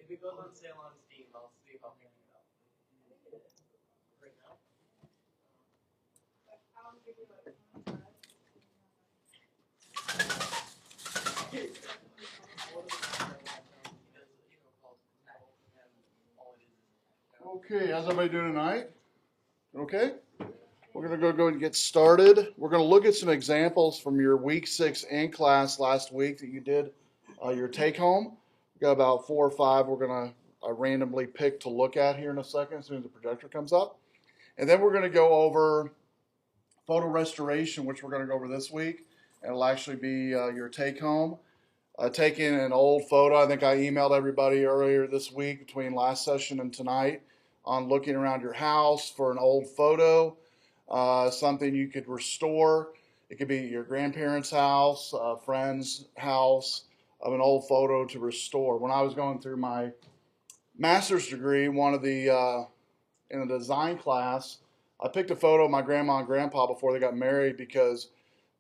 If it goes on sale on Steam, I'll see if I'll pick it up. Right now? I'll give you like Okay, how's everybody doing tonight? Okay? We're going to go and get started. We're going to look at some examples from your week 6 in class last week that you did your take home. We've got about 4 or 5 we're going to randomly pick to look at here in a second as soon as the projector comes up. And then we're going to go over photo restoration, which we're going to go over this week. And it'll actually be your take home. Taking an old photo. I think I emailed everybody earlier this week between last session and tonight on looking around your house for an old photo, something you could restore. It could be your grandparents' house, a friend's house, of an old photo to restore. When I was going through my master's degree, one of the in a design class, I picked a photo of my grandma and grandpa before they got married because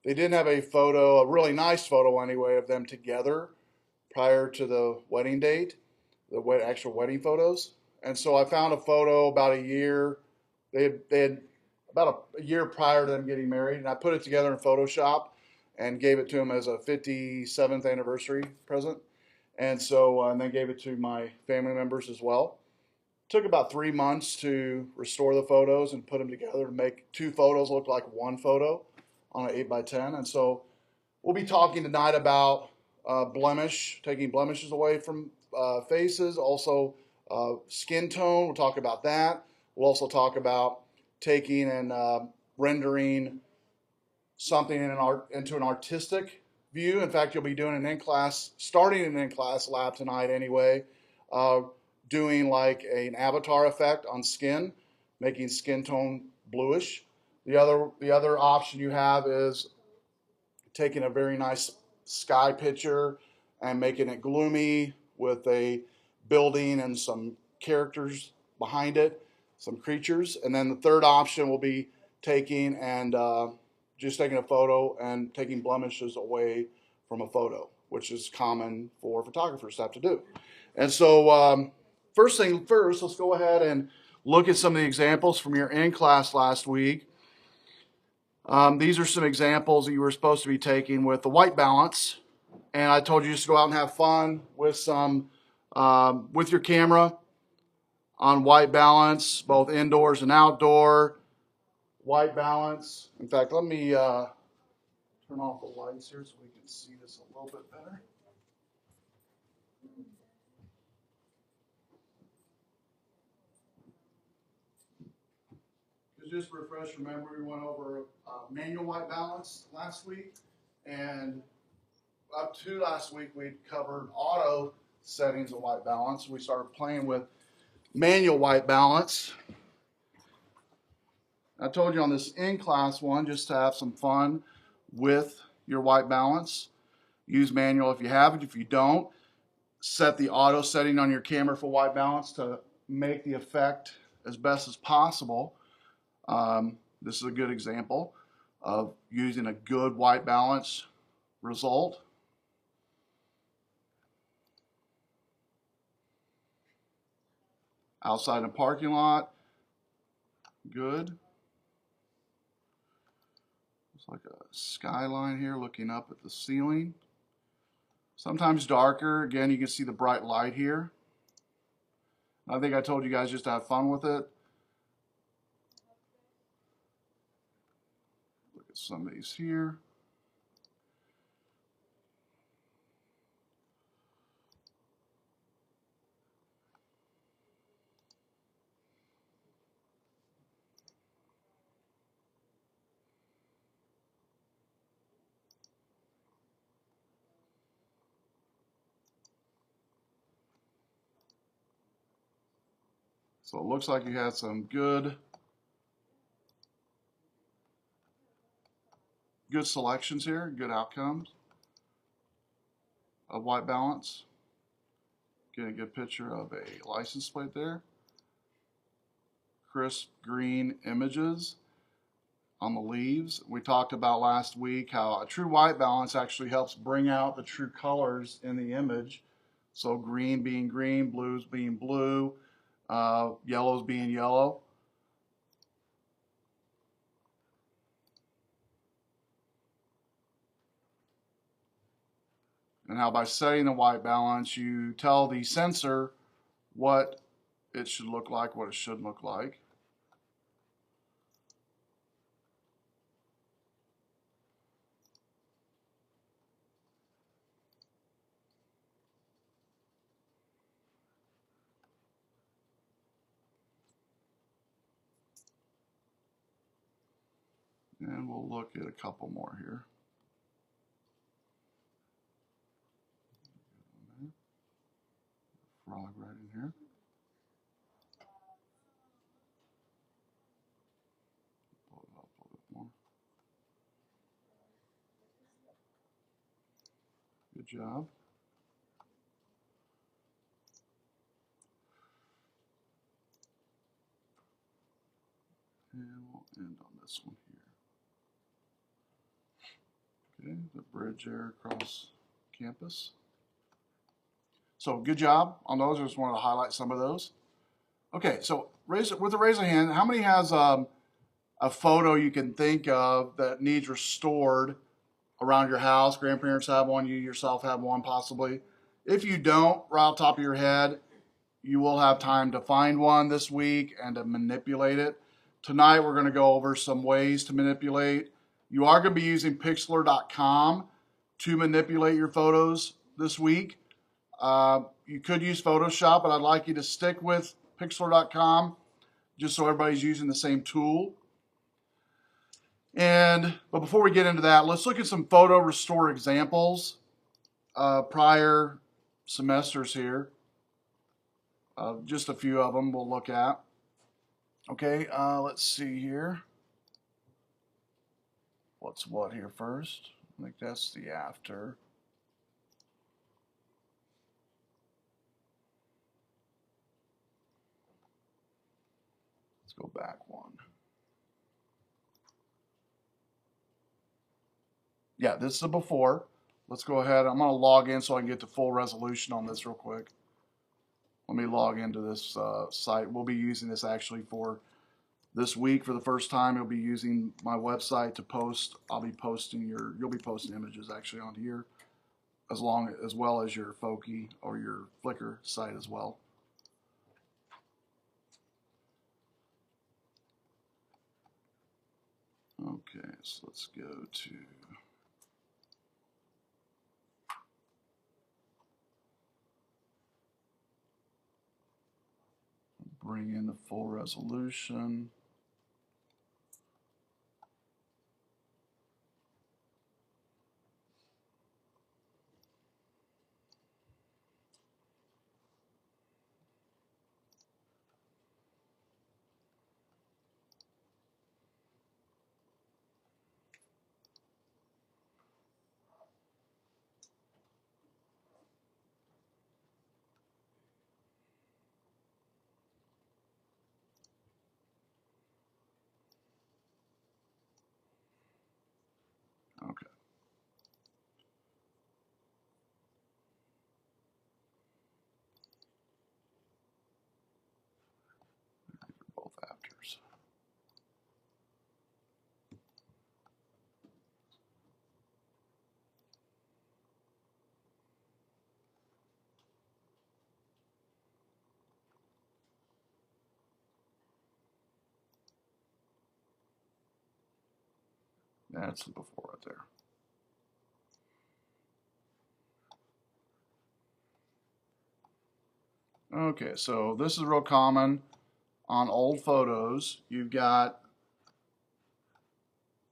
they didn't have a photo, a really nice photo anyway, of them together prior to the wedding date, the actual wedding photos. And so I found a photo about a year. They had about a year prior to them getting married, and I put it together in Photoshop and gave it to them as a 57th anniversary present. And so, and then gave it to my family members as well. Took about 3 months to restore the photos and put them together to make 2 photos look like one photo on an 8x10. And so we'll be talking tonight about blemish, taking blemishes away from faces, also skin tone. We'll talk about that. We'll also talk about taking and rendering something into an artistic view. In fact, you'll be doing an in-class, starting an in-class lab tonight anyway, doing like an avatar effect on skin, making skin tone bluish. The other option you have is taking a very nice sky picture and making it gloomy with a building and some characters behind it, some creatures. And then the third option will be taking and just taking a photo and taking blemishes away from a photo, which is common for photographers to have to do. And so first thing first, let's go ahead and look at some of the examples from your in-class last week. These are some examples that you were supposed to be taking with the white balance. And I told you just to go out and have fun with some, with your camera on white balance, both indoors and outdoor. White balance. In fact, let me turn off the lights here so we can see this a little bit better. Just refresh your memory, we went over manual white balance last week, and up to last week we covered auto settings of white balance. We started playing with manual white balance. I told you on this in-class one just to have some fun with your white balance. Use manual if you have it. If you don't, set the auto setting on your camera for white balance to make the effect as best as possible. This is a good example of using a good white balance result. Outside in a parking lot, good. It's like a skyline here looking up at the ceiling. Sometimes darker. Again, you can see the bright light here. I think I told you guys just to have fun with it. Look at some of these here. So it looks like you had some good selections here, good outcomes of white balance. Get a good picture of a license plate there. Crisp green images on the leaves. We talked about last week how a true white balance actually helps bring out the true colors in the image. So green being green, blues being blue, yellows being yellow. And how by setting the white balance, you tell the sensor what it should look like, what it should look like. And we'll look at a couple more here. Frog right in here. Pull it up a little bit more. Good job. And we'll end on this one here. Okay, the bridge there across campus. So good job on those. I just wanted to highlight some of those. Okay, so with a raise of hand, how many has a photo you can think of that needs restored around your house? Grandparents have one, you yourself have one possibly. If you don't, right off the top of your head, you will have time to find one this week and to manipulate it. Tonight we're going to go over some ways to manipulate. You are going to be using Pixlr.com to manipulate your photos this week. You could use Photoshop, but I'd like you to stick with Pixlr.com just so everybody's using the same tool. But before we get into that, let's look at some photo restore examples, prior semesters here. Just a few of them we'll look at. Okay, let's see here. What's what here first? I think that's the after. Let's go back one. Yeah, this is a before. Let's go ahead. I'm going to log in so I can get to full resolution on this real quick. Let me log into this site. We'll be using this actually for this week for the first time. You'll be using my website to post. You'll be posting images actually on here, as well as your Foki or your Flickr site as well. Okay, so let's go to bring in the full resolution. Okay. Both afters. That's the before right there. Okay, so this is real common on old photos. You've got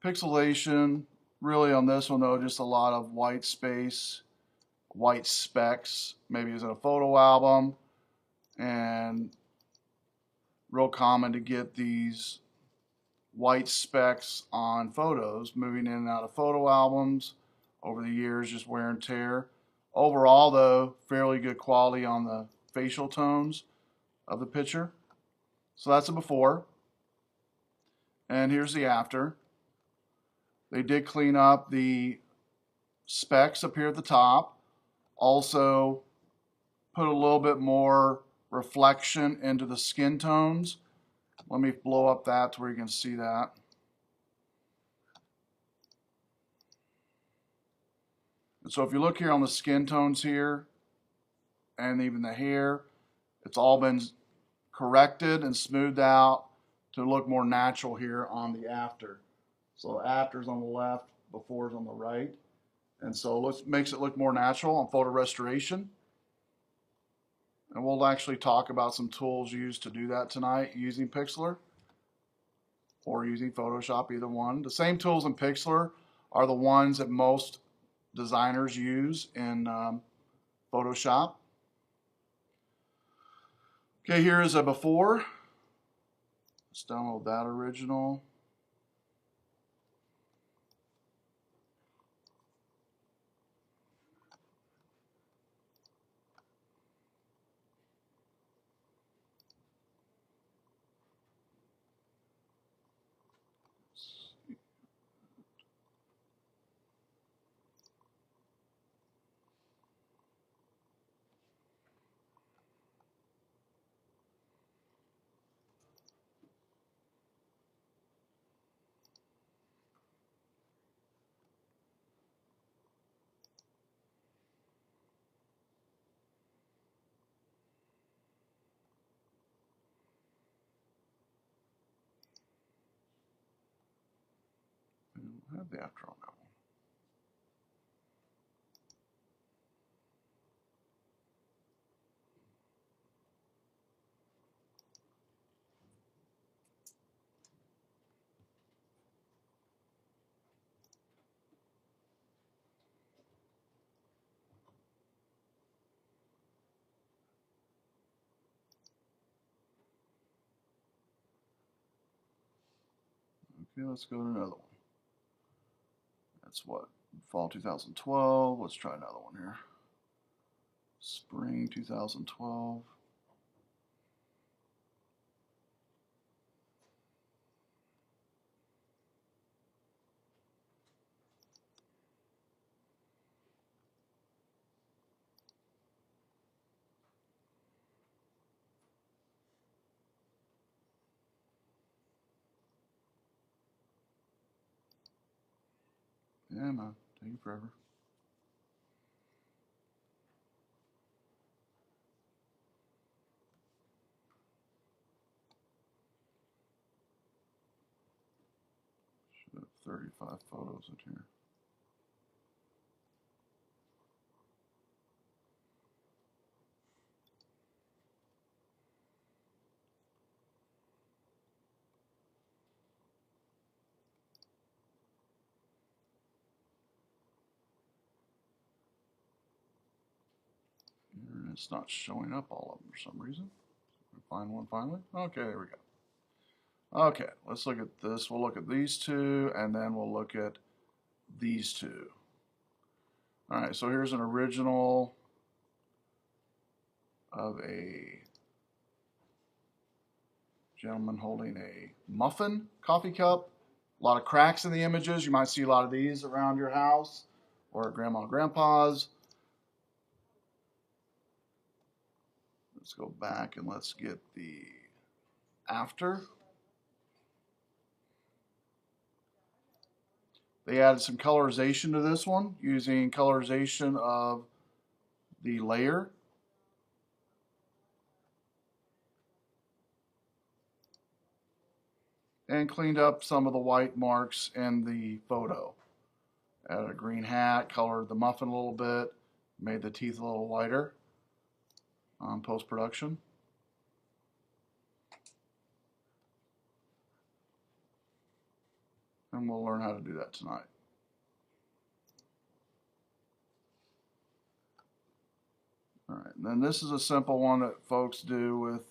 pixelation. Really on this one though, just a lot of white space, white specks. Maybe it's in a photo album, and real common to get these white specks on photos moving in and out of photo albums over the years, just wear and tear. Overall though, fairly good quality on the facial tones of the picture. So that's a before. And here's the after. They did clean up the specks up here at the top. Also put a little bit more reflection into the skin tones. Let me blow up that to where you can see that. And so if you look here on the skin tones here, and even the hair, it's all been corrected and smoothed out to look more natural here on the after. So after's on the left, before's on the right. And so makes it look more natural on photo restoration. And we'll actually talk about some tools used to do that tonight using Pixlr or using Photoshop, either one. The same tools in Pixlr are the ones that most designers use in Photoshop. Okay, here is a before. Let's download that original. I don't have the after on that one. Okay, let's go to another one. That's what? Fall 2012. Let's try another one here. Spring 2012. Yeah, man, taking forever. Should have 35 photos in here. And it's not showing up all of them for some reason. Find one finally. Okay, there we go. Okay, let's look at this. We'll look at these two, and then we'll look at these two. All right, so here's an original of a gentleman holding a muffin coffee cup. A lot of cracks in the images. You might see a lot of these around your house or grandma and grandpa's. Let's go back and let's get the after. They added some colorization to this one using colorization of the layer. And cleaned up some of the white marks in the photo. Added a green hat, colored the muffin a little bit, made the teeth a little whiter on post-production. And we'll learn how to do that tonight. All right, and then this is a simple one that folks do with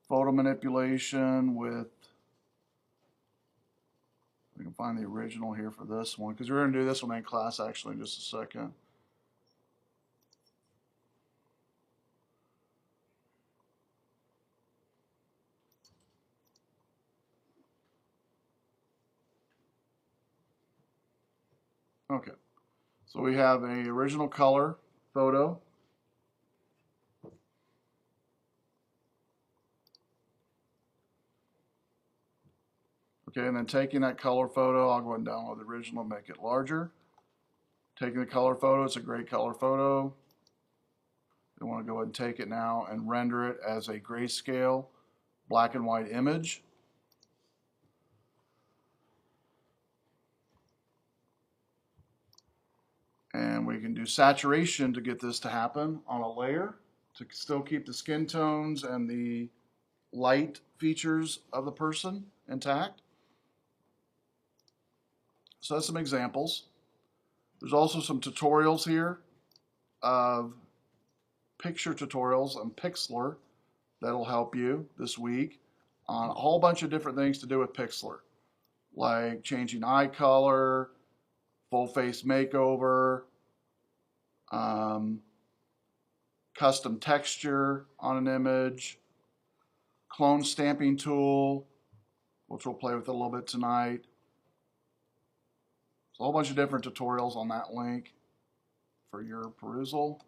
photo manipulation with, we can find the original here for this one, because we're going to do this one in class actually in just a second. Okay, so we have a original color photo. Okay, and then taking that color photo, I'll go ahead and download the original, make it larger. Taking the color photo, it's a great color photo. I want to go ahead and take it now and render it as a grayscale black and white image. And we can do saturation to get this to happen on a layer to still keep the skin tones and the light features of the person intact. So that's some examples. There's also some tutorials here of picture tutorials on Pixlr that'll help you this week on a whole bunch of different things to do with Pixlr, like changing eye color, full face makeover, custom texture on an image, clone stamping tool, which we'll play with a little bit tonight. So a whole bunch of different tutorials on that link for your perusal.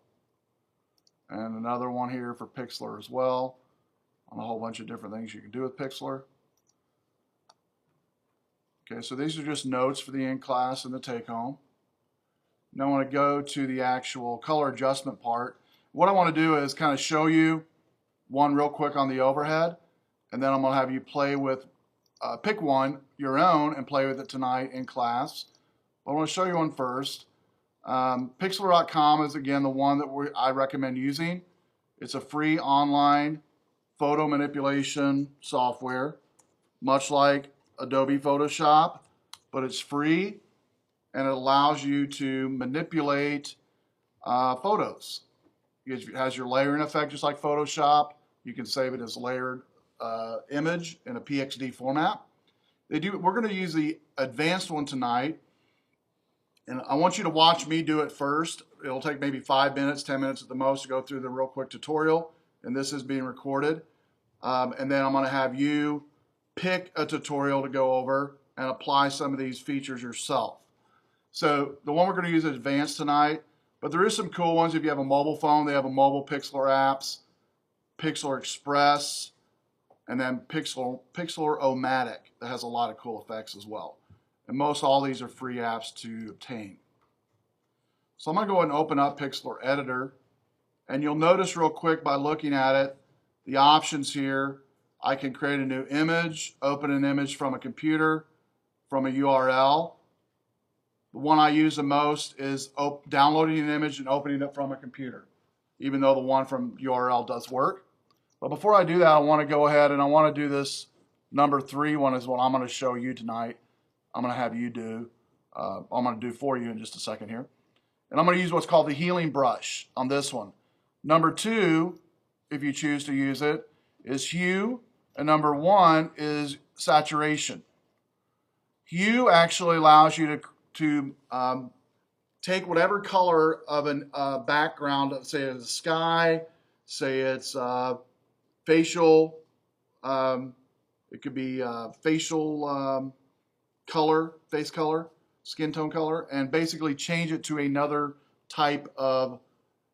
And another one here for Pixlr as well, on a whole bunch of different things you can do with Pixlr. Okay, so these are just notes for the in-class and the take-home. Now I want to go to the actual color adjustment part. What I want to do is kind of show you one real quick on the overhead, and then I'm going to have you play with, pick one, your own, and play with it tonight in class. But I want to show you one first. Pixlr.com is, again, the one that I recommend using. It's a free online photo manipulation software, much like Adobe Photoshop, but it's free, and it allows you to manipulate photos. It has your layering effect just like Photoshop. You can save it as a layered image in a PXD format. We're going to use the advanced one tonight, and I want you to watch me do it first. It'll take maybe 5 minutes, 10 minutes at the most to go through the real quick tutorial, and this is being recorded. And then I'm going to have you pick a tutorial to go over and apply some of these features yourself. So the one we're going to use is advanced tonight, but there is some cool ones. If you have a mobile phone, they have a mobile Pixlr apps, Pixlr Express, and then Pixlr-O-Matic that has a lot of cool effects as well. And most all these are free apps to obtain. So I'm going to go ahead and open up Pixlr Editor, and you'll notice real quick by looking at it, the options here. I can create a new image, open an image from a computer, from a URL. The one I use the most is downloading an image and opening it from a computer, even though the one from URL does work. But before I do that, I want to go ahead and I want to do this number 3 one is what I'm going to show you tonight. I'm going to have you do. I'm going to do for you in just a second here. And I'm going to use what's called the healing brush on this one. Number 2, if you choose to use it, is hue, and number 1 is saturation. Hue actually allows you to take whatever color of a background, say it's a sky, say it's facial, it could be facial color, face color, skin tone color, and basically change it to another type of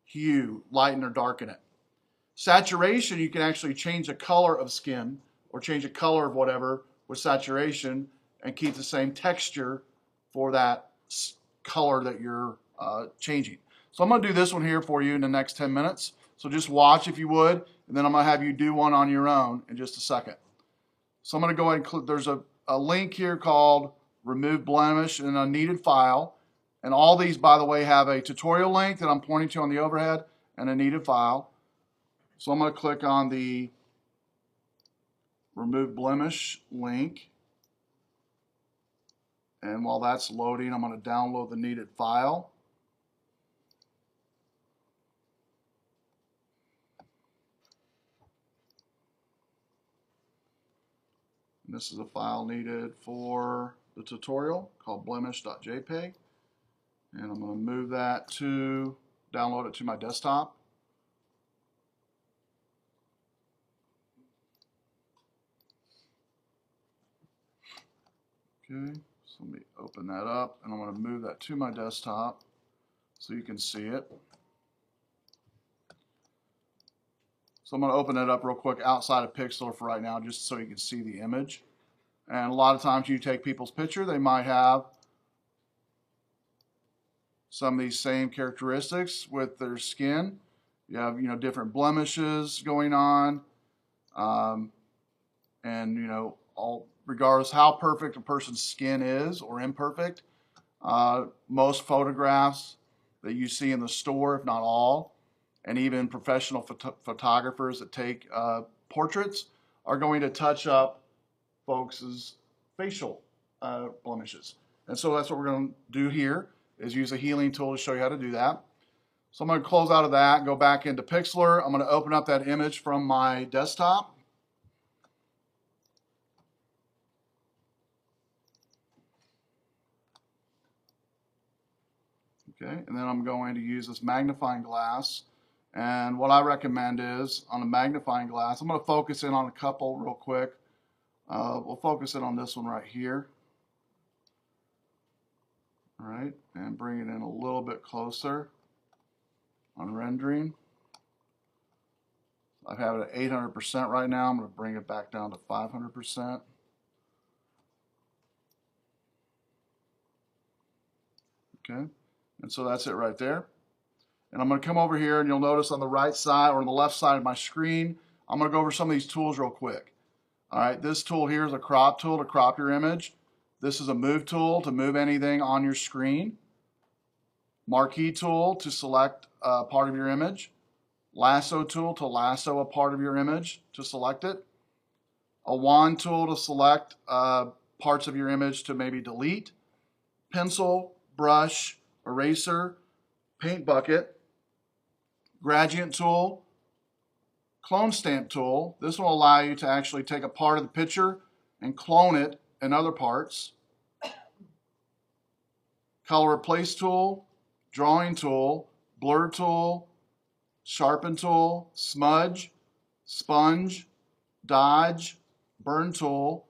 hue, lighten or darken it. Saturation, you can actually change the color of skin or change the color of whatever with saturation and keep the same texture for that color that you're changing. So I'm going to do this one here for you in the next 10 minutes. So just watch if you would, and then I'm going to have you do one on your own in just a second. So I'm going to go ahead and click, there's a link here called Remove Blemish in a needed file. And all these, by the way, have a tutorial link that I'm pointing to on the overhead and a needed file. So I'm going to click on the Remove Blemish link. And while that's loading, I'm going to download the needed file. And this is a file needed for the tutorial called blemish.jpg. And I'm going to move that to, download it to my desktop. Okay, so let me open that up, and I'm going to move that to my desktop so you can see it. So I'm going to open it up real quick outside of Pixlr for right now, just so you can see the image. And a lot of times you take people's picture, they might have some of these same characteristics with their skin. You have, different blemishes going on. And, regardless how perfect a person's skin is or imperfect, most photographs that you see in the store, if not all, and even professional photographers that take portraits are going to touch up folks' facial blemishes. And so that's what we're going to do here, is use a healing tool to show you how to do that. So I'm going to close out of that and go back into Pixlr. I'm going to open up that image from my desktop. Okay, and then I'm going to use this magnifying glass. And what I recommend is, on a magnifying glass, I'm going to focus in on a couple real quick. We'll focus in on this one right here. All right, and bring it in a little bit closer on rendering. I have it at 800% right now. I'm going to bring it back down to 500%. Okay, and so that's it right there. And I'm going to come over here, and you'll notice on the right side or on the left side of my screen, I'm going to go over some of these tools real quick. All right, this tool here is a crop tool to crop your image. This is a move tool to move anything on your screen. Marquee tool to select a part of your image. Lasso tool to lasso a part of your image to select it. A wand tool to select parts of your image to maybe delete. Pencil, brush, eraser, paint bucket. Gradient tool, clone stamp tool. This will allow you to actually take a part of the picture and clone it in other parts. Color replace tool, drawing tool, blur tool, sharpen tool, smudge, sponge, dodge, burn tool,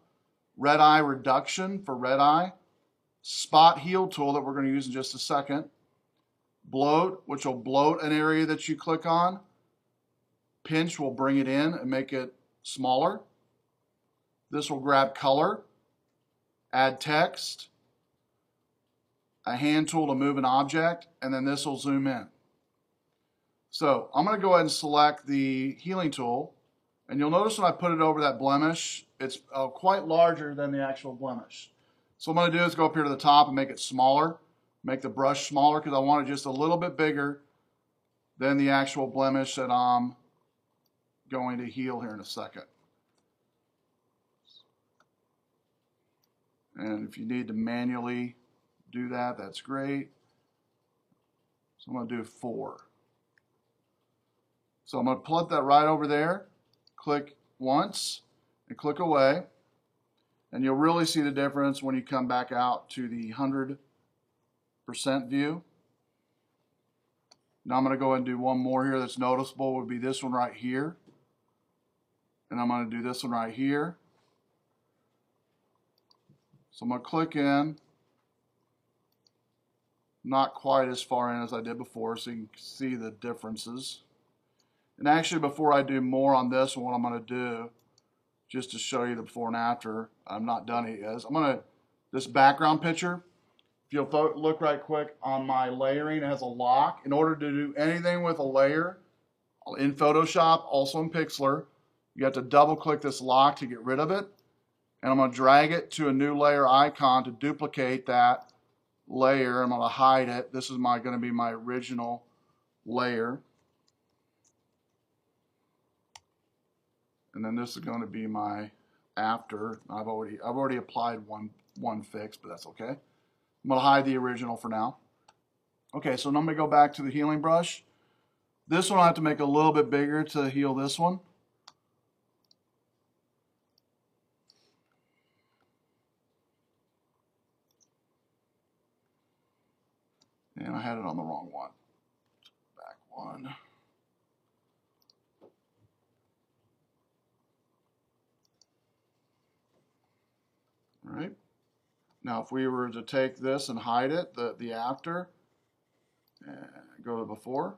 red eye reduction for red eye, spot heal tool that we're going to use in just a second, bloat, which will bloat an area that you click on, pinch will bring it in and make it smaller. This will grab color, add text, a hand tool to move an object, and then this will zoom in. So I'm going to go ahead and select the healing tool, and you'll notice when I put it over that blemish, it's quite larger than the actual blemish. So what I'm going to do is go up here to the top and make it smaller, make the brush smaller because I want it just a little bit bigger than the actual blemish that I'm going to heal here in a second. And if you need to manually do that, that's great. So I'm going to do 4. So I'm going to put that right over there, click once, and click away. And you'll really see the difference when you come back out to the 100% view. Now I'm going to go ahead and do one more here that's noticeable, would be this one right here. And I'm going to do this one right here. So I'm going to click in. Not quite as far in as I did before, so you can see the differences. And actually, before I do more on this one, what I'm going to do, just to show you the before and after, I'm not done it yet, is I'm going to, this background picture, if you'll look right quick on my layering, it has a lock. In order to do anything with a layer in Photoshop, also in Pixlr, you have to double click this lock to get rid of it. And I'm going to drag it to a new layer icon to duplicate that layer. I'm going to hide it. This is going to be my original layer. And then this is going to be my after. I've already applied one fix, but that's okay. I'm going to hide the original for now. Okay, so now I'm going to go back to the healing brush. This one I have to make a little bit bigger to heal this one. And I had it on the wrong one. Back one. All right. Now, if we were to take this and hide it, the after, and go to before,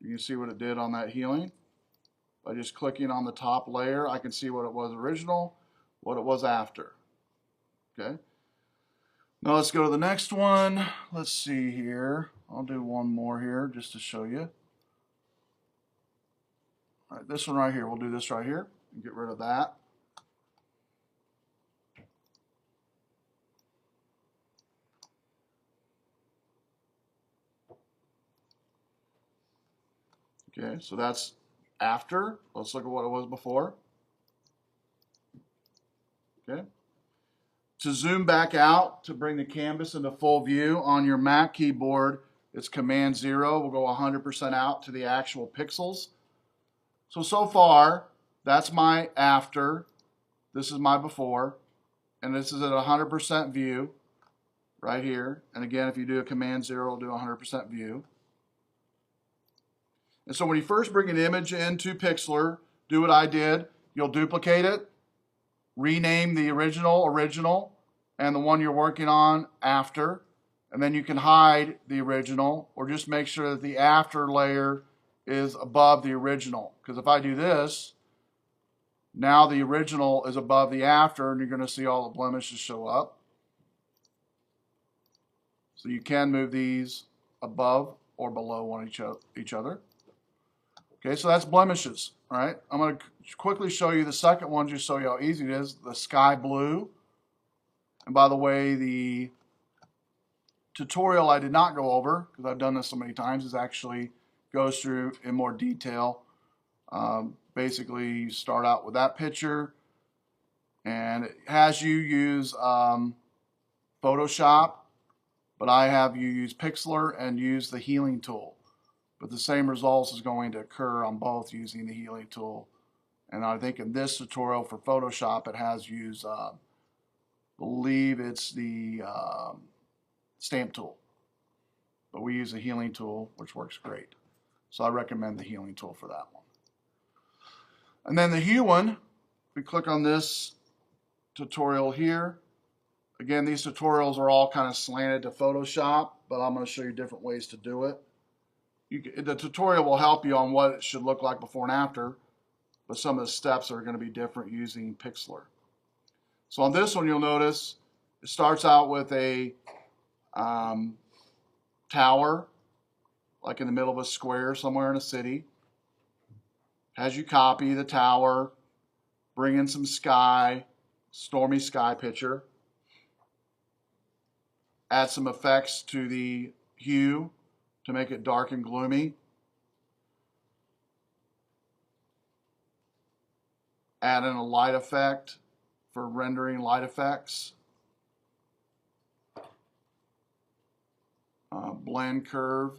you can see what it did on that healing. By just clicking on the top layer, I can see what it was original, what it was after. Okay. Now let's go to the next one. Let's see here. I'll do one more here just to show you. All right, this one right here. We'll do this right here and get rid of that. Okay, so that's after. Let's look at what it was before. Okay. To zoom back out, to bring the canvas into full view on your Mac keyboard, it's Command 0. We'll go 100% out to the actual pixels. So far, that's my after. This is my before. And this is at 100% view right here. And again, if you do a Command 0, it'll do 100% view. And so when you first bring an image into Pixlr, do what I did. You'll duplicate it, rename the original, and the one you're working on after. And then you can hide the original or just make sure that the after layer is above the original. Because if I do this, now the original is above the after and you're going to see all the blemishes show up. So you can move these above or below one each other. Okay, so that's blemishes. All right, I'm going to quickly show you the second one, just show you how easy it is, the sky blue. And by the way, the tutorial I did not go over, because I've done this so many times, is actually goes through in more detail. Basically, you start out with that picture, and it has you use Photoshop, but I have you use Pixlr and use the healing tool. But the same results is going to occur on both using the healing tool. And I think in this tutorial for Photoshop, it has used, believe it's the stamp tool. But we use the healing tool, which works great. So I recommend the healing tool for that one. And then the Hue one, we click on this tutorial here. Again, these tutorials are all kind of slanted to Photoshop, but I'm going to show you different ways to do it. The tutorial will help you on what it should look like before and after, but some of the steps are going to be different using Pixlr. So on this one, you'll notice it starts out with a tower, like in the middle of a square somewhere in a city. Has you copy the tower, bring in some sky, stormy sky picture, add some effects to the hue to make it dark and gloomy. Add in a light effect for rendering light effects. Blend curve.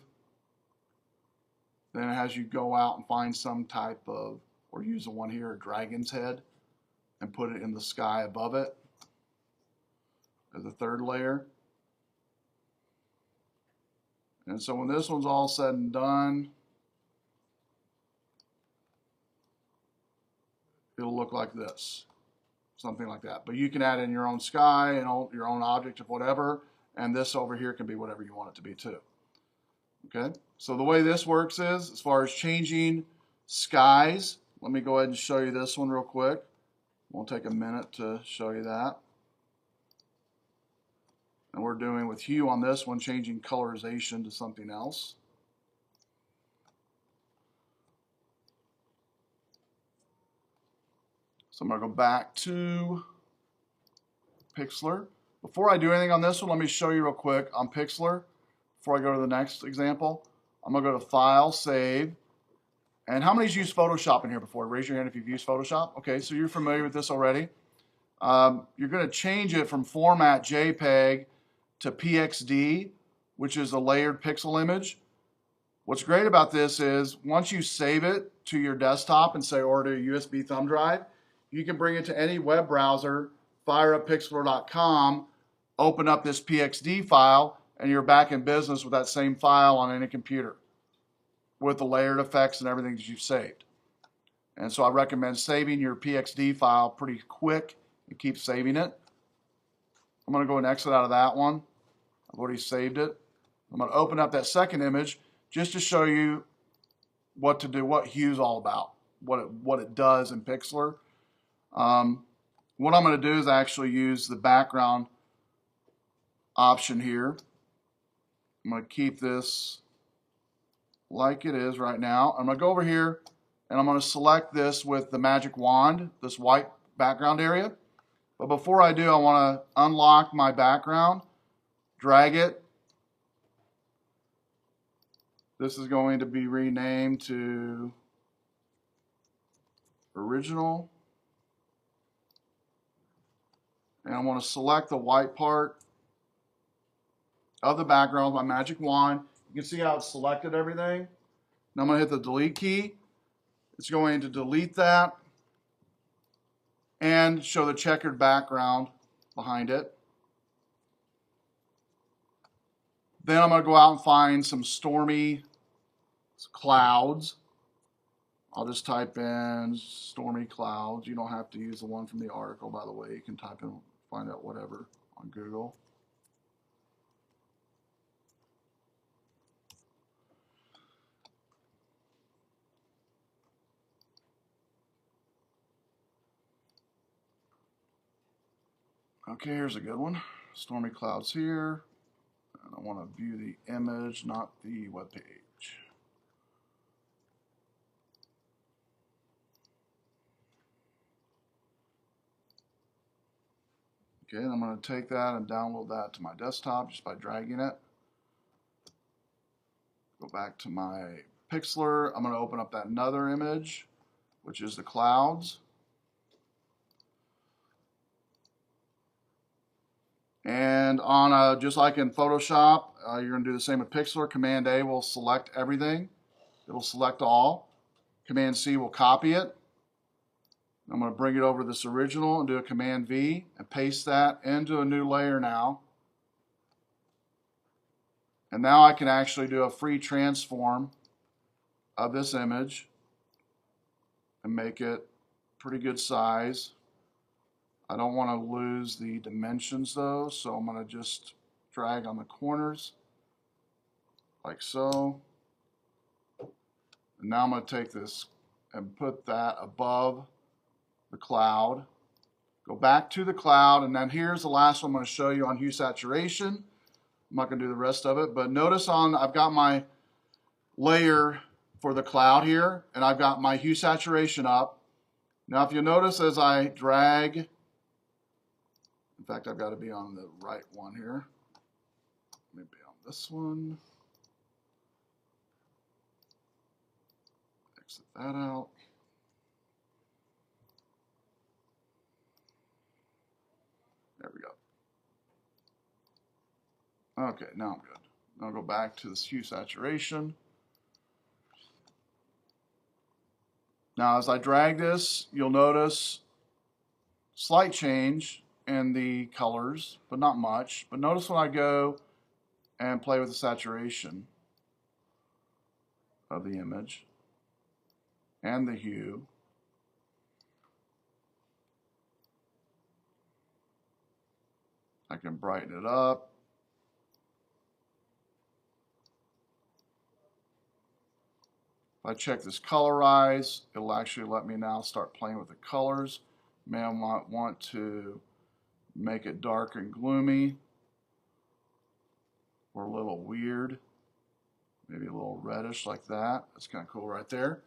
Then it has you go out and find some type of, or use the one here, a dragon's head, and put it in the sky above it as the third layer. And so when this one's all said and done, it'll look like this, something like that. But you can add in your own sky and your own object of whatever, and this over here can be whatever you want it to be too. Okay, so the way this works is, as far as changing skies, let me go ahead and show you this one real quick. Won't take a minute to show you that. And we're doing with hue on this one, changing colorization to something else. So I'm going to go back to Pixlr. Before I do anything on this one, let me show you real quick on Pixlr. Before I go to the next example, I'm going to go to File, Save. And how many's used Photoshop in here before? Raise your hand if you've used Photoshop. Okay, so you're familiar with this already. You're going to change it from format JPEG to PXD, which is a layered pixel image. What's great about this is once you save it to your desktop and say, or to a USB thumb drive, you can bring it to any web browser, fire up pixlr.com, open up this PXD file, and you're back in business with that same file on any computer with the layered effects and everything that you've saved. And so I recommend saving your PXD file pretty quick and keep saving it. I'm going to go and exit out of that one. I've already saved it. I'm going to open up that second image just to show you what to do, what Hue's all about, what it does in Pixlr. When What I'm going to do is actually use the background option here. I'm going to keep this like it is right now. I'm going to go over here and I'm going to select this with the magic wand, this white background area. But before I do, I want to unlock my background, drag it. This is going to be renamed to original. And I want to select the white part of the background with my magic wand. You can see how it's selected everything. Now I'm going to hit the delete key. It's going to delete that and show the checkered background behind it. Then I'm going to go out and find some stormy clouds. I'll just type in stormy clouds. You don't have to use the one from the article, by the way. You can type in, find out whatever on Google. Okay, here's a good one. Stormy clouds here. And I want to view the image, not the web page. Okay, I'm going to take that and download that to my desktop just by dragging it. Go back to my Pixlr. I'm going to open up that another image, which is the clouds. And on just like in Photoshop, you're going to do the same with Pixlr. Command A will select everything. It'll select all. Command C will copy it. I'm going to bring it over to this original and do a Command V and paste that into a new layer now. And now I can actually do a free transform of this image and make it pretty good size. I don't want to lose the dimensions though, so I'm going to just drag on the corners like so. And now I'm going to take this and put that above the cloud. Go back to the cloud, and then here's the last one I'm going to show you on Hue Saturation. I'm not going to do the rest of it, but notice I've got my layer for the cloud here, and I've got my Hue Saturation up. Now if you notice as I drag, in fact I've got to be on the right one here. Maybe on this one. Exit that out. There we go. Okay, now I'm good. Now I'll go back to this Hue Saturation. Now as I drag this, you'll notice slight change in the colors, but not much. But notice when I go and play with the saturation of the image and the hue, I can brighten it up. If I check this colorize, it'll actually let me now start playing with the colors. May I want to make it dark and gloomy or a little weird, maybe a little reddish like that. That's kind of cool right there.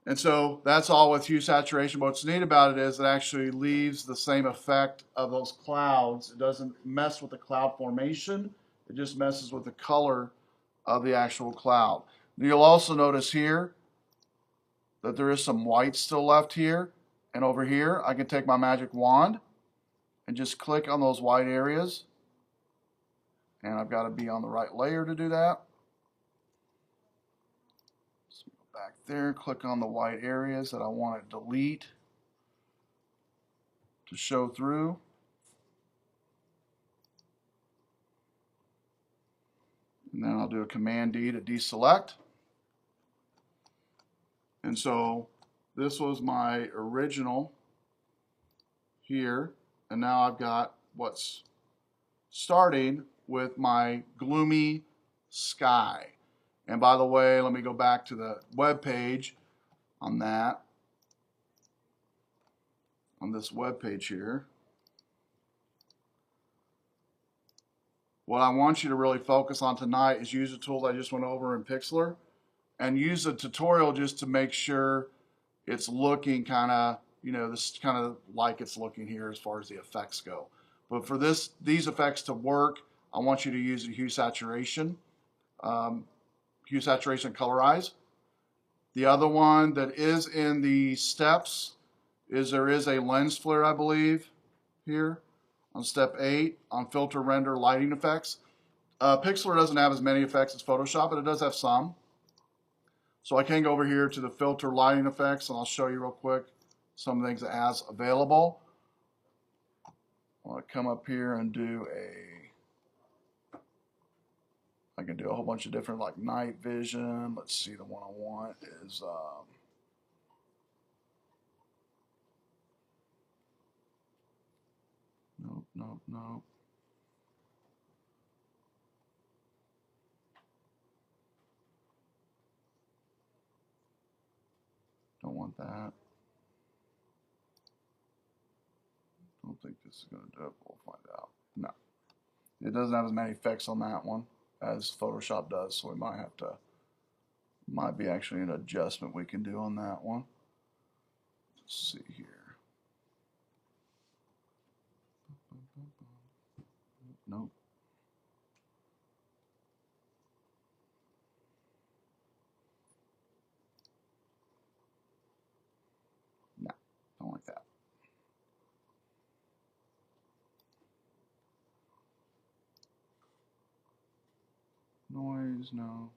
And so that's all with Hue Saturation. But what's neat about it is it actually leaves the same effect of those clouds. It doesn't mess with the cloud formation. It just messes with the color of the actual cloud. You'll also notice here that there is some white still left here. And over here, I can take my magic wand and just click on those white areas. And I've got to be on the right layer to do that. So go back there, click on the white areas that I want to delete to show through. And then I'll do a Command D to deselect. And so this was my original here. And now I've got what's starting with my gloomy sky. And by the way, let me go back to the web page on that. on this web page here. What I want you to really focus on tonight is use the tool that I just went over in Pixlr, and use the tutorial just to make sure it's looking kind of, you know, this kind of like it's looking here as far as the effects go. But for these effects to work, I want you to use the Hue Saturation, Colorize. The other one that is in the steps is there is a lens flare, I believe, here on step 8 on filter, render, lighting effects. Pixlr doesn't have as many effects as Photoshop, but it does have some. So I can go over here to the filter, lighting effects, and I'll show you real quick some things it has available. I want to come up here and I can do a whole bunch of different, like night vision. Let's see, the one I want is nope. Don't want that. Don't think this is going to do it, but we'll find out. No. It doesn't have as many effects on that one as Photoshop does, so we might be actually an adjustment we can do on that one. Let's see here. Nope. No, don't like that. Noise, no.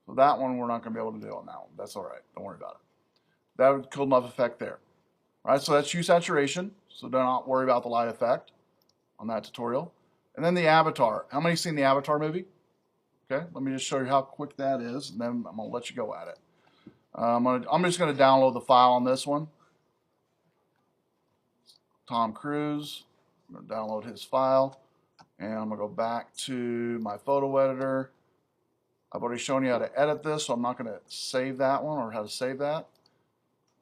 So that one we're not going to be able to do on that one. That's all right. Don't worry about it. That would cool enough effect there. All right, so that's Hue Saturation. So do not worry about the light effect on that tutorial. And then the Avatar. How many seen the Avatar movie? Okay, let me just show you how quick that is, and then I'm going to let you go at it. I'm just going to download the file on this one. Tom Cruise. I'm going to download his file, and I'm going to go back to my photo editor. I've already shown you how to edit this, so I'm not going to save that one or how to save that.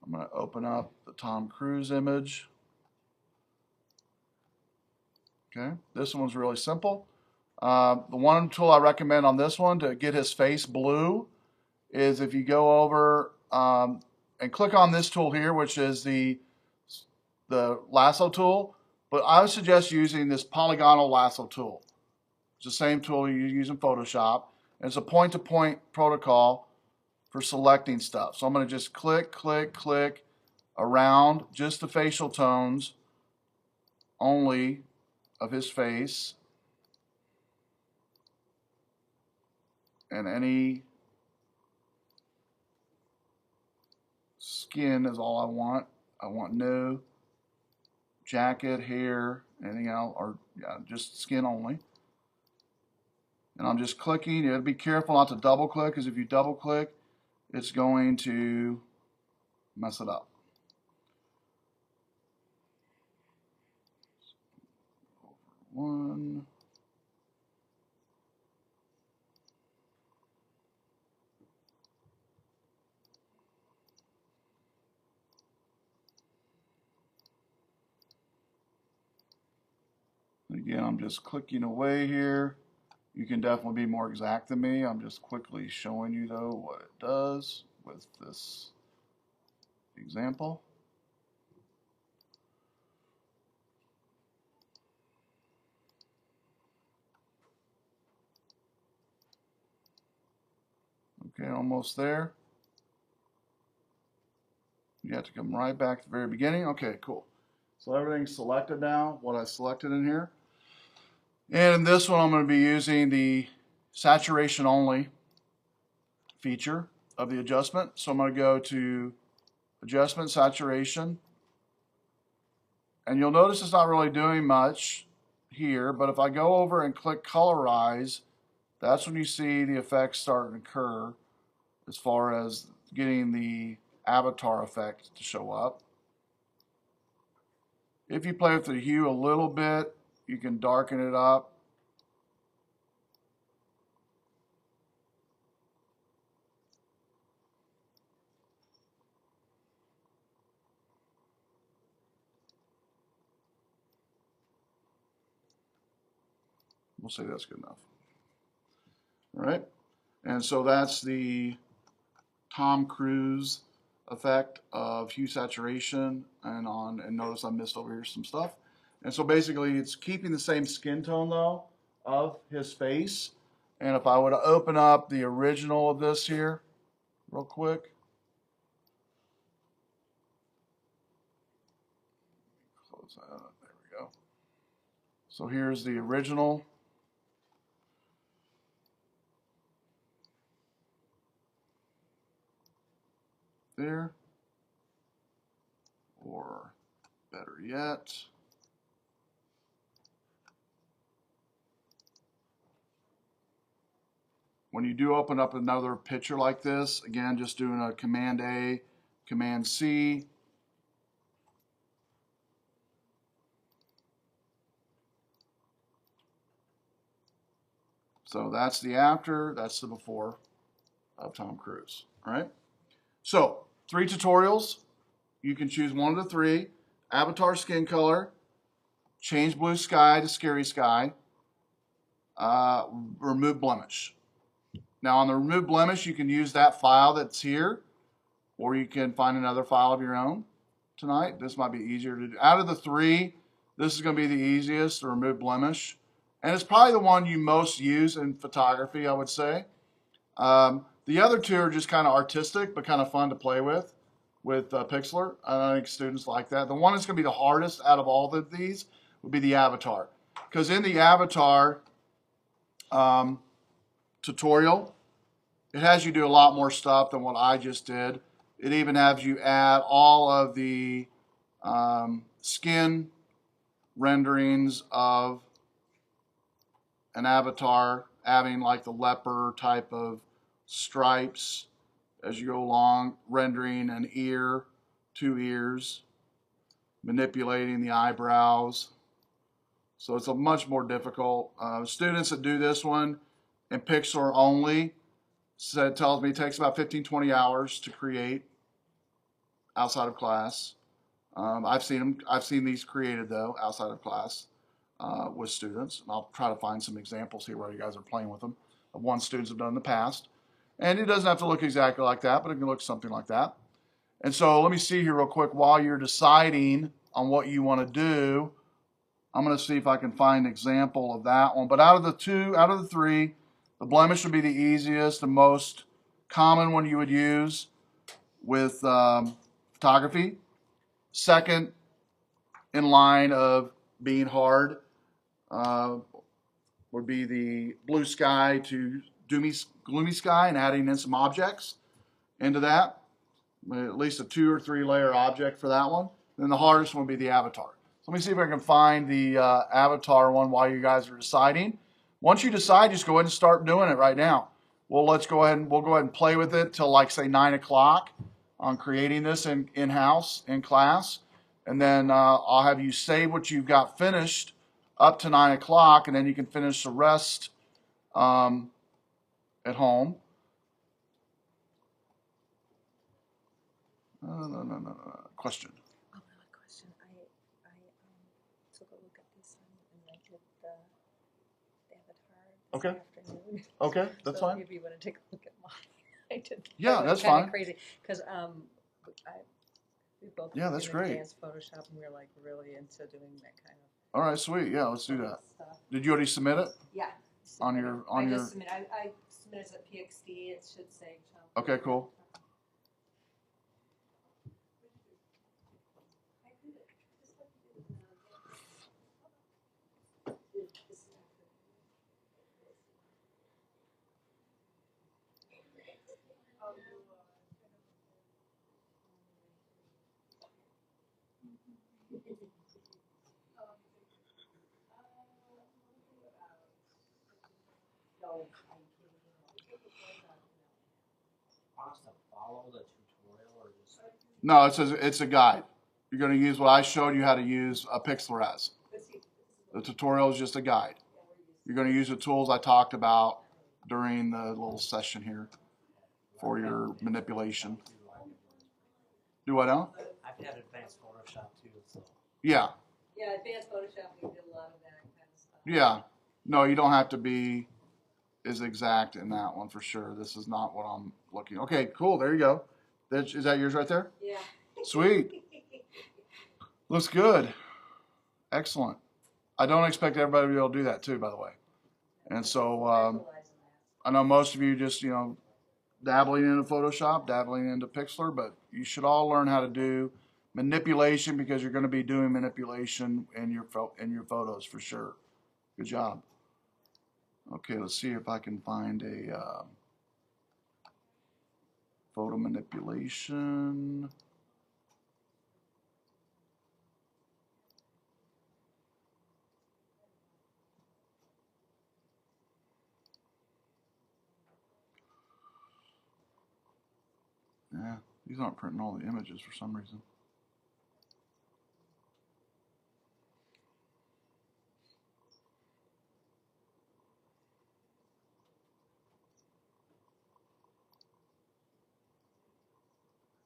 I'm going to open up the Tom Cruise image. Okay, this one's really simple. The one tool I recommend on this one to get his face blue is if you go over and click on this tool here, which is the lasso tool, but I would suggest using this polygonal lasso tool. It's the same tool you use in Photoshop. And it's a point-to-point protocol for selecting stuff. So I'm going to just click around just the facial tones only of his face. And any skin is all I want. I want no jacket, hair, anything else, or yeah, just skin only. And I'm just clicking. You have to be careful not to double click, because if you double click, it's going to mess it up. One. Again, I'm just clicking away here. You can definitely be more exact than me. I'm just quickly showing you, though, what it does with this example. Okay, almost there. You have to come right back to the very beginning. Okay, cool. So everything's selected now, what I selected in here. And in this one, I'm going to be using the saturation only feature of the adjustment. So I'm going to go to Adjustment, Saturation. And you'll notice it's not really doing much here, but if I go over and click Colorize, that's when you see the effects start to occur as far as getting the avatar effect to show up. If you play with the hue a little bit, you can darken it up We'll say that's good enough. All right. And so that's the Tom Cruise effect of hue saturation and notice I missed over here some stuff. And so basically it's keeping the same skin tone though of his face. And if I were to open up the original of this here real quick. Close that up. There we go. So here's the original. There. Or better yet, when you do open up another picture like this, again, just doing a Command A, Command C. So that's the after, that's the before of Tom Cruise. All right. So 3 tutorials. You can choose one of the 3. Avatar skin color, change blue sky to scary sky, remove blemish. Now on the remove blemish, you can use that file that's here, or you can find another file of your own tonight. This might be easier to do. Out of the 3, this is going to be the easiest to remove blemish. And it's probably the one you most use in photography, I would say. The other 2 are just kind of artistic, but kind of fun to play with Pixlr. I think students like that. The one that's going to be the hardest out of all of these would be the avatar. Because in the avatar tutorial, it has you do a lot more stuff than what I just did. It even has you add all of the skin renderings of an avatar, adding like the leopard type of stripes as you go along, rendering an ear, 2 ears, manipulating the eyebrows. So it's a much more difficult. Students that do this one in Pixlr only, so it tells me it takes about 15-20 hours to create outside of class. I've seen these created though outside of class with students. And I'll try to find some examples here where you guys are playing with them of one students have done in the past. And it doesn't have to look exactly like that, but it can look something like that. And so let me see here real quick while you're deciding on what you want to do. I'm going to see if I can find an example of that one. But out of the 3, the blemish would be the easiest, the most common one you would use with photography. Second in line of being hard would be the blue sky to gloomy sky and adding in some objects into that. At least a 2 or 3 layer object for that one. And then the hardest one would be the avatar. So let me see if I can find the avatar one while you guys are deciding. Once you decide, just go ahead and start doing it right now. Well, we'll go ahead and play with it till like say 9 o'clock on creating this in-house in class. And then I'll have you save what you've got finished up to 9 o'clock, and then you can finish the rest at home. No. Question. Oh, no, a question. I took a look at this and I did the avatar this afternoon. Okay, that's so fine. If you want to take a look at mine, I did. Yeah, that's fine. Crazy because we both Yeah, that's great. Advanced Photoshop, and we're like really into doing that kind of. All right, sweet. Yeah, let's do that. Stuff. Did you already submit it? Yeah. On your. I submitted as a PXD. It should say. Okay, cool. Follow the tutorial or just... No, it says it's a guide. You're going to use what I showed you how to use a Pixlr as. The tutorial is just a guide. You're going to use the tools I talked about during the little session here for your manipulation. Do what now? I've had advanced Photoshop too, so... Yeah. Yeah, advanced Photoshop, we did a lot of that kind of stuff. Yeah. No, you don't have to be as exact in that one for sure. This is not what I'm looking. Okay, cool. There you go. Is that yours right there? Yeah. Sweet. Looks good. Excellent. I don't expect everybody to be able to do that too, by the way. And so I know most of you just, dabbling into Photoshop, dabbling into Pixlr, but you should all learn how to do manipulation because you're going to be doing manipulation in your photos for sure. Good job. Okay, let's see if I can find a photo manipulation. Yeah, these aren't printing all the images for some reason.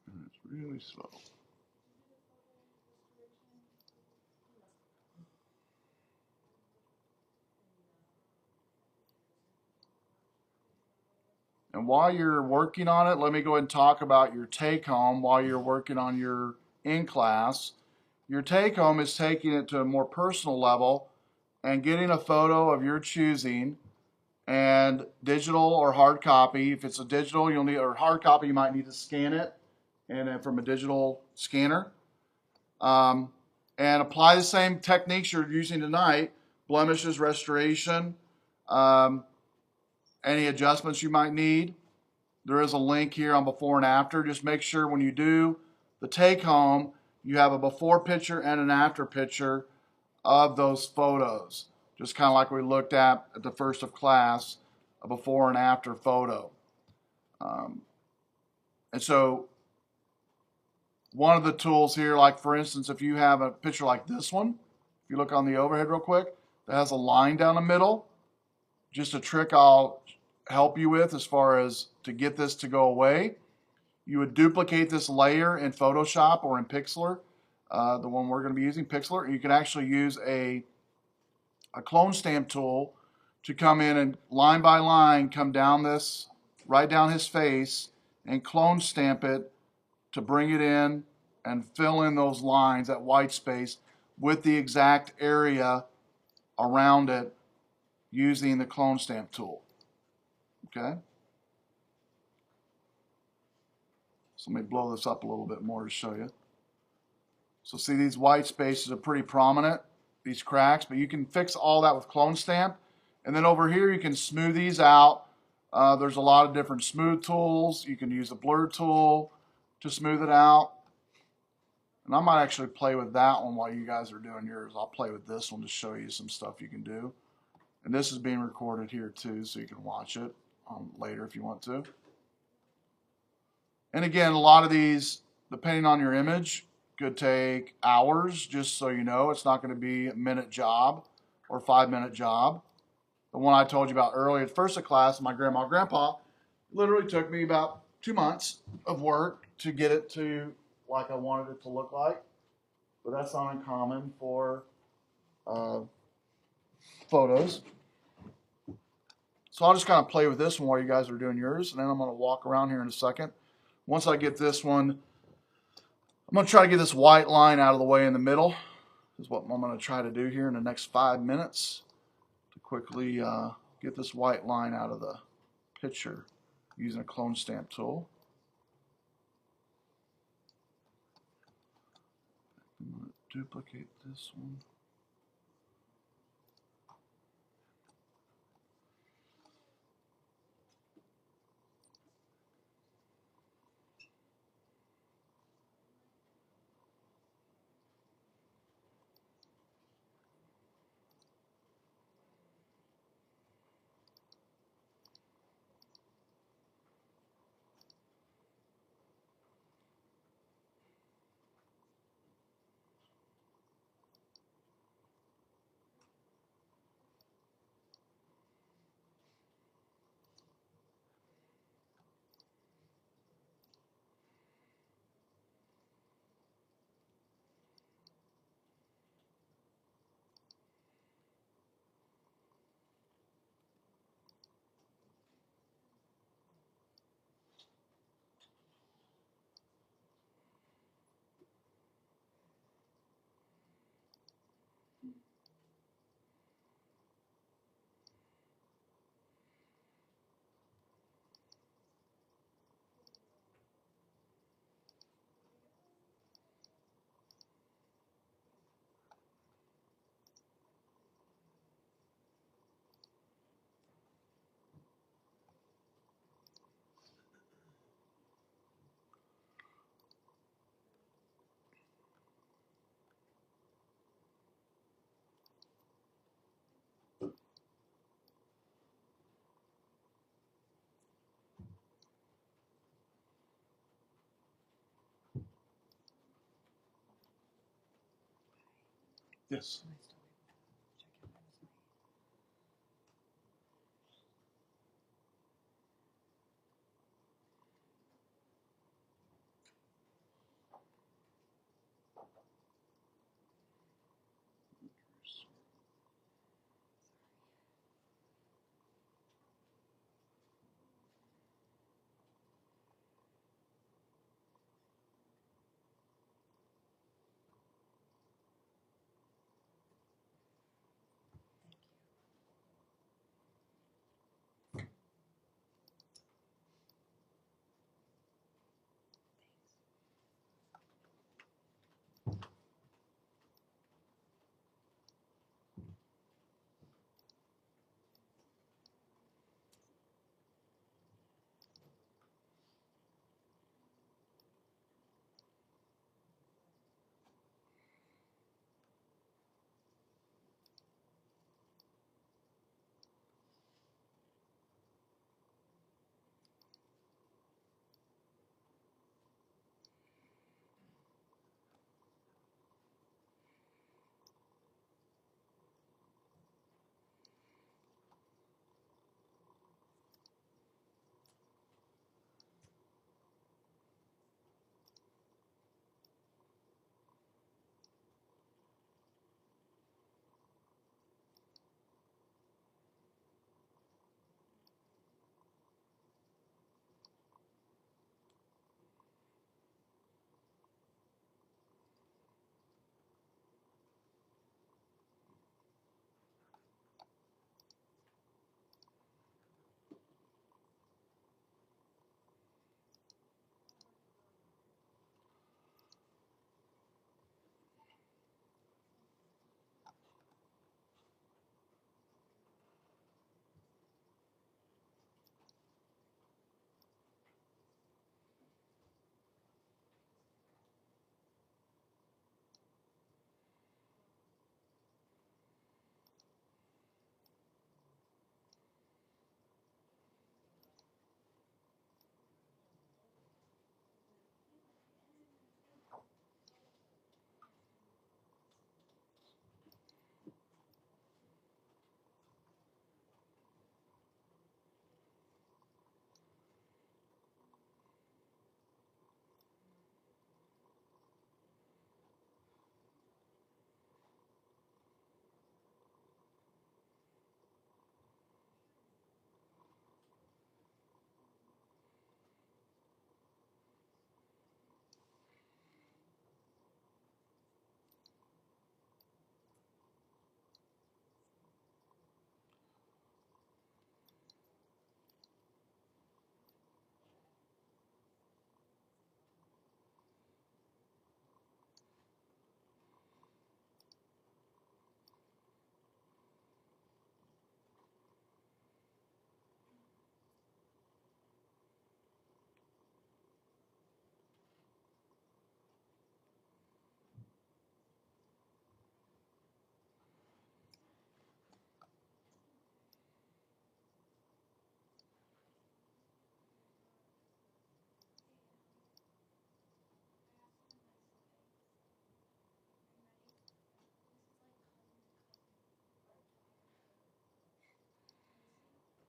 And it's really slow. And while you're working on it, let me go ahead and talk about your take home while you're working on your in class. Your take home is taking it to a more personal level and getting a photo of your choosing and digital or hard copy. If it's a digital, you'll need, or hard copy, you might need to scan it and then from a digital scanner. And apply the same techniques you're using tonight, blemishes, restoration, any adjustments you might need. There is a link here on before and after. Just make sure when you do the take home, you have a before picture and an after picture of those photos. Just kind of like we looked at the first of class, a before and after photo. And so one of the tools here, like for instance, if you have a picture like this one, if you look on the overhead real quick, that has a line down the middle. Just a trick I'll help you with as far as to get this to go away. You would duplicate this layer in Photoshop or in Pixlr, the one we're going to be using, Pixlr. You can actually use a clone stamp tool to come in and line by line come down this, right down his face, and clone stamp it to bring it in and fill in those lines, that white space, with the exact area around it using the clone stamp tool. Okay? So let me blow this up a little bit more to show you. So see, these white spaces are pretty prominent, these cracks, but you can fix all that with clone stamp. And then over here you can smooth these out. There's a lot of different smooth tools. You can use a blur tool to smooth it out. And I might actually play with that one while you guys are doing yours. I'll play with this one to show you some stuff you can do. And this is being recorded here too, so you can watch it later if you want to. And again, a lot of these, depending on your image, could take hours, just so you know. It's not going to be a minute job or 5-minute job. The one I told you about earlier, at first of class, my grandma and grandpa, literally took me about 2 months of work to get it to like I wanted it to look like. But that's not uncommon for photos. So I'll just kind of play with this one while you guys are doing yours, and then I'm going to walk around here in a second. Once I get this one, I'm going to try to get this white line out of the way in the middle. Is what I'm going to try to do here in the next 5 minutes to quickly get this white line out of the picture using a clone stamp tool. I'm going to duplicate this one. Yes. Am I still able to check out my site? Thank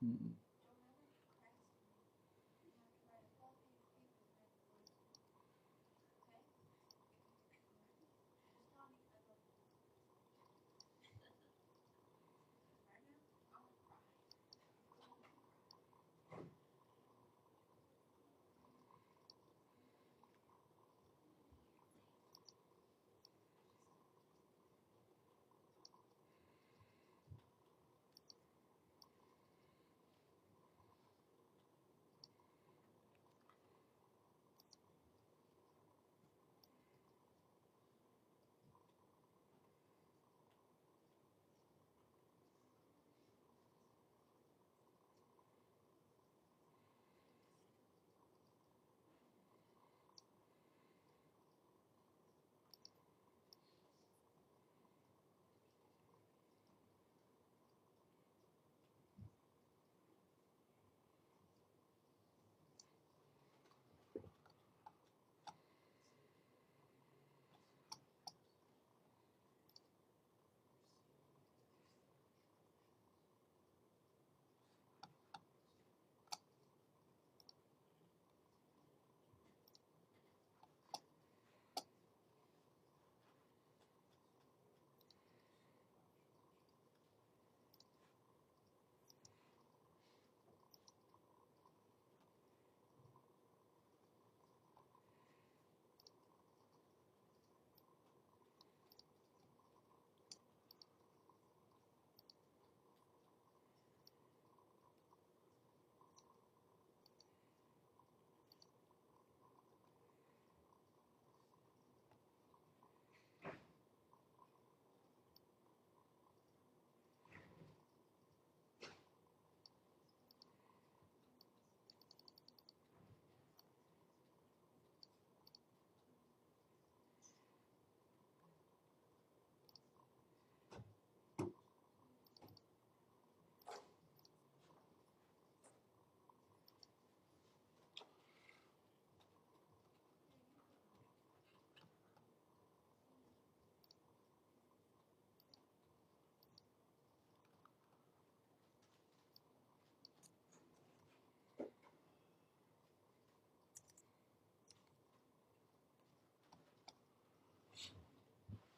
you. Mm-mm.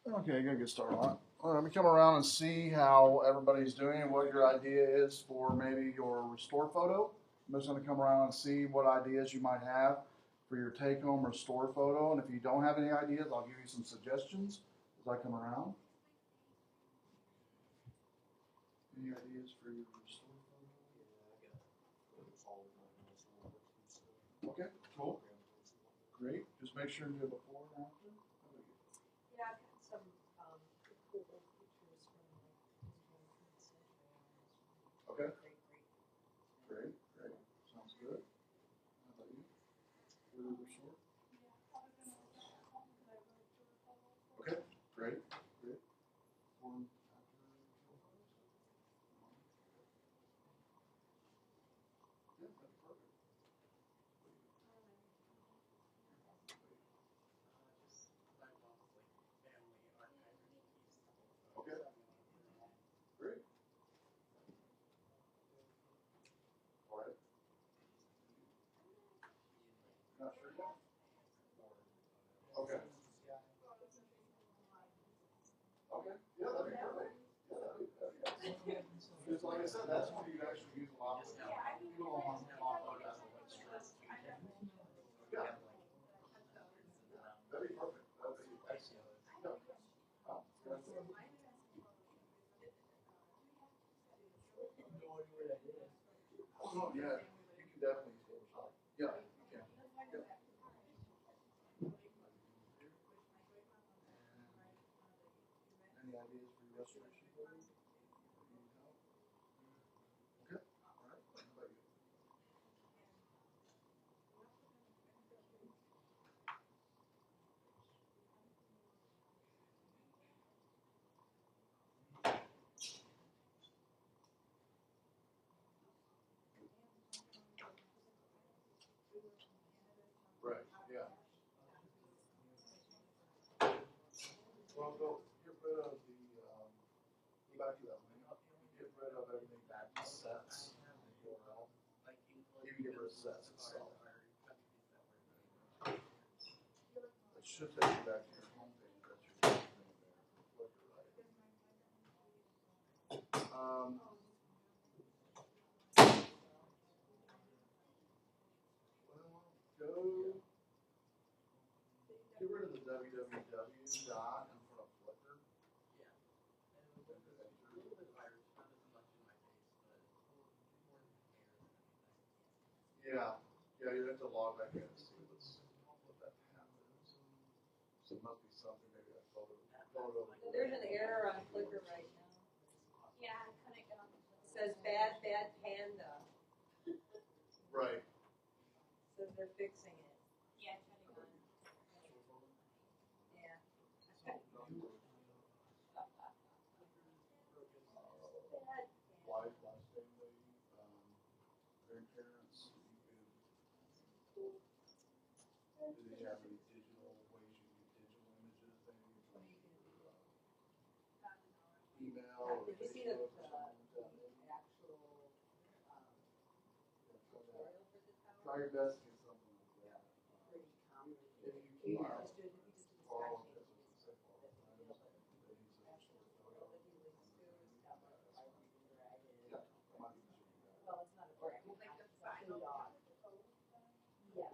Okay, gonna get started on it. All right, let me come around and see how everybody's doing and what your idea is for maybe your restore photo. I'm just gonna come around and see what ideas you might have for your take-home restore photo. And if you don't have any ideas, I'll give you some suggestions as I come around. Any ideas for your restore photo? Okay, cool. Great. Just make sure you do it before and after. Yeah, I've got some cool pictures from Okay. Great. Great. Sounds good. How about you? With your restore? Okay, great. Before and after. Yeah, that's perfect. Okay, great. All right. Not sure yet? Okay. Okay. Yeah, that'd be perfect. Yeah, that'd be Because like I said, that's what you actually use a lot of. People on photos. Yeah. That'd be perfect. That'd be excellent. Yeah. Oh, that's it. Oh, yeah, you can definitely use Photoshop. Yeah, you can. Yeah. Any ideas for your restoration photo? Need help? Okay. All right. How about you? Right. Yeah. Well, go get rid of the go back to that link. Get rid of everything back to sets and URL. You can get rid of sets itself. It should take you back to your home page. That's your thing there. Well, go get rid of the www dot in front of Flickr. Yeah, you have to log back in and see what that happens. So it must be something maybe a photo. There's an error on Flickr right now. Yeah, I couldn't get on the It says bad panda. Right. Says they're fixing it. Yeah, turning on. Yeah. Wife, last family, grandparents. Do they have any digital ways you can get digital images? Maybe from email or Did you see the Facebook or something like that? actual tutorial for the tower? Try your best to get something like that. Pretty common. If you can. Just do it. You just do the Follow sky it, shade. that's what they say, follow it. That needs a restore photo. That he links to is got like 5 people dragged in. Yeah, that might be easier to do that. Well, it's not a drag. Like the It's a final dog.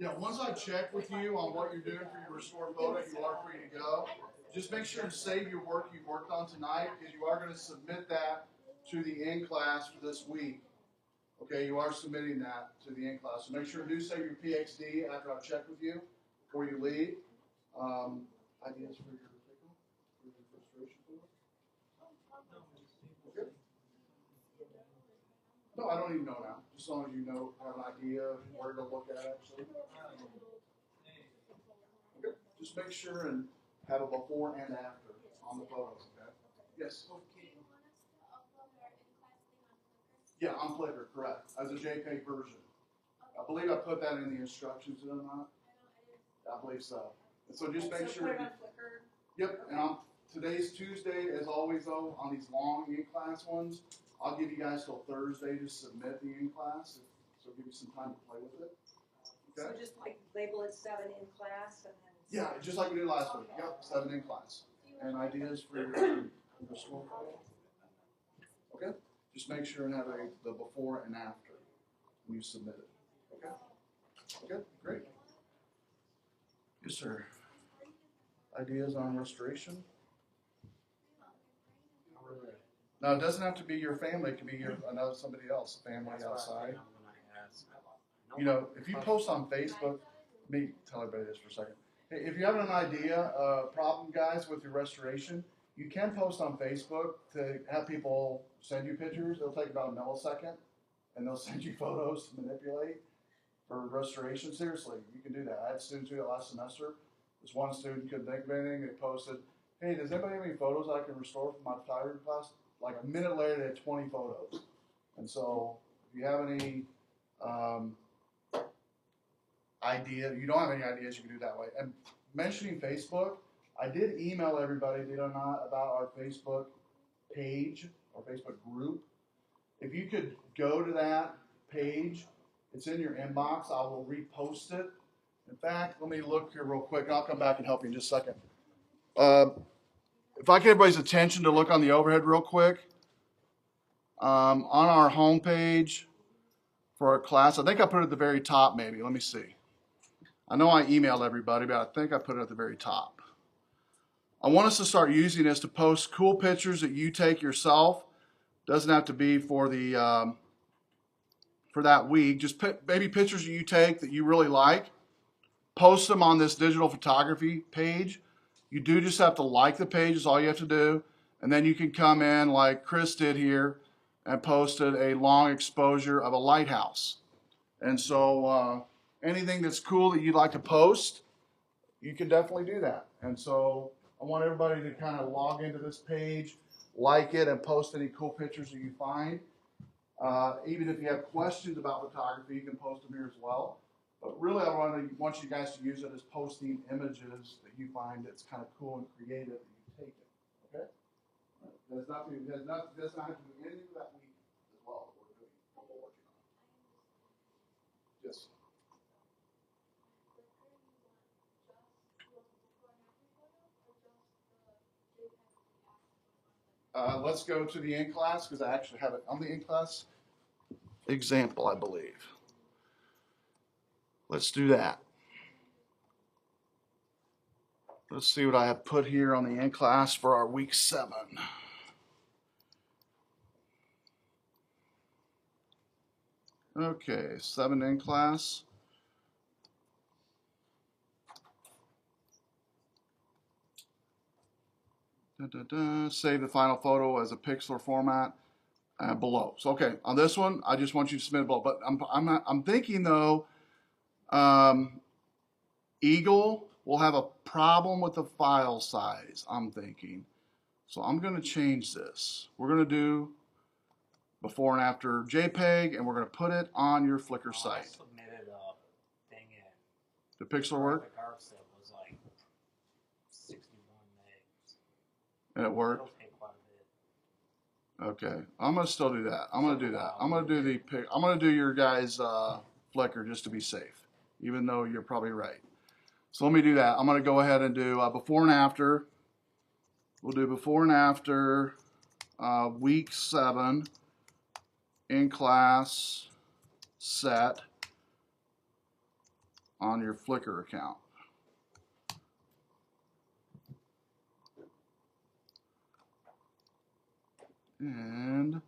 Yeah, once I check with you on what you're doing for your restore photo, you are free to go. Just make sure and save your work you've worked on tonight, because you are going to submit that to the in-class for this week. Okay, you are submitting that to the in-class. So make sure to do save your PXD after I've checked with you before you leave. Ideas for your restoration photo? Okay. No, I don't even know now. Just as long as you know, have an idea of where to look at it. Okay. Just make sure and have a before and after on the photos, okay? Yes? Do you want us to upload our in-class thing on Flickr? Yeah, on Flickr, correct. As a JPEG version. I believe I put that in the instructions, did I not? I believe so. And so just make So sure. put it on Flickr. Yep, and today's Tuesday, as always though, on these long in-class ones, I'll give you guys till Thursday to submit the in-class, so give you some time to play with it. Okay? So just like label it 7 in class and then. Yeah, just like we did last week. Yep, 7 in-class. Do you and ideas for your school photo? Okay? Just make sure and have the before and after when you submit it. Okay? Okay, great. Yes, sir. Ideas on restoration? No, it doesn't have to be your family. It can be somebody else, a family outside. You know, if you post on Facebook, let me tell everybody this for a second. If you have an idea, problem, guys, with your restoration, you can post on Facebook to have people send you pictures. It'll take about a millisecond, and they'll send you photos to manipulate for restoration. Seriously, you can do that. I had students do that last semester. This one student couldn't think of anything. They posted, hey, does anybody have any photos I can restore from my photography class? Like a minute later, they had 20 photos. And so if you have any idea, you don't have any ideas, you can do it that way. And mentioning Facebook, I did email everybody, did I not, about our Facebook page or Facebook group. If you could go to that page, it's in your inbox. I will repost it. In fact, let me look here real quick, and I'll come back and help you in just a second. If I get everybody's attention to look on the overhead real quick, on our home page for our class, I think I put it at the very top maybe. Let me see. I know I emailed everybody, but I think I put it at the very top. I want us to start using this to post cool pictures that you take yourself. Doesn't have to be for the for that week. Just maybe pictures that you take that you really like. Post them on this digital photography page. You do just have to like the page, is all you have to do. And then you can come in like Chris did here and posted a long exposure of a lighthouse. And so anything that's cool that you'd like to post, you can definitely do that. And so I want everybody to kind of log into this page, like it, and post any cool pictures that you find. Even if you have questions about photography, you can post them here as well. But really, I want you guys to use it as posting images that you find that's kind of cool and creative that you take it. Okay? Does not have to do anything with that week as well that we're doing, what we're working on. Yes. Let's go to the in-class because I actually have it on the in-class example, I believe. Let's do that. Let's see what I have put here on the in-class for our week 7. Okay, 7 in-class. Save the final photo as a Pixlr format below. So, okay, on this one, I just want you to submit it below. But I'm thinking though, Eagle will have a problem with the file size. I'm thinking, so I'm going to change this. We're going to do before and after JPEG, and we're going to put it on your Flickr site. I submitted a thing in. The Pixlr work? The art set was like 61 megs. And it worked? It'll take quite a bit. Okay, I'm gonna still do that. I'm gonna do that. I'm gonna do your guys' Flickr just to be safe, even though you're probably right. So let me do that. I'm gonna go ahead and do before and after. We'll do before and after week 7 in class set on your Flickr account. And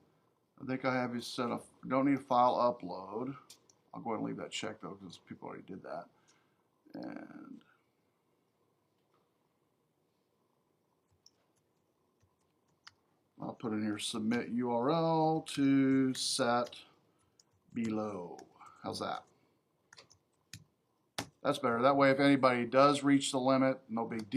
I think I have you set up, don't need a file upload. I'll go ahead and leave that checked though because people already did that. And I'll put in here submit URL to set below. How's that? That's better. That way if anybody does reach the limit, no big deal.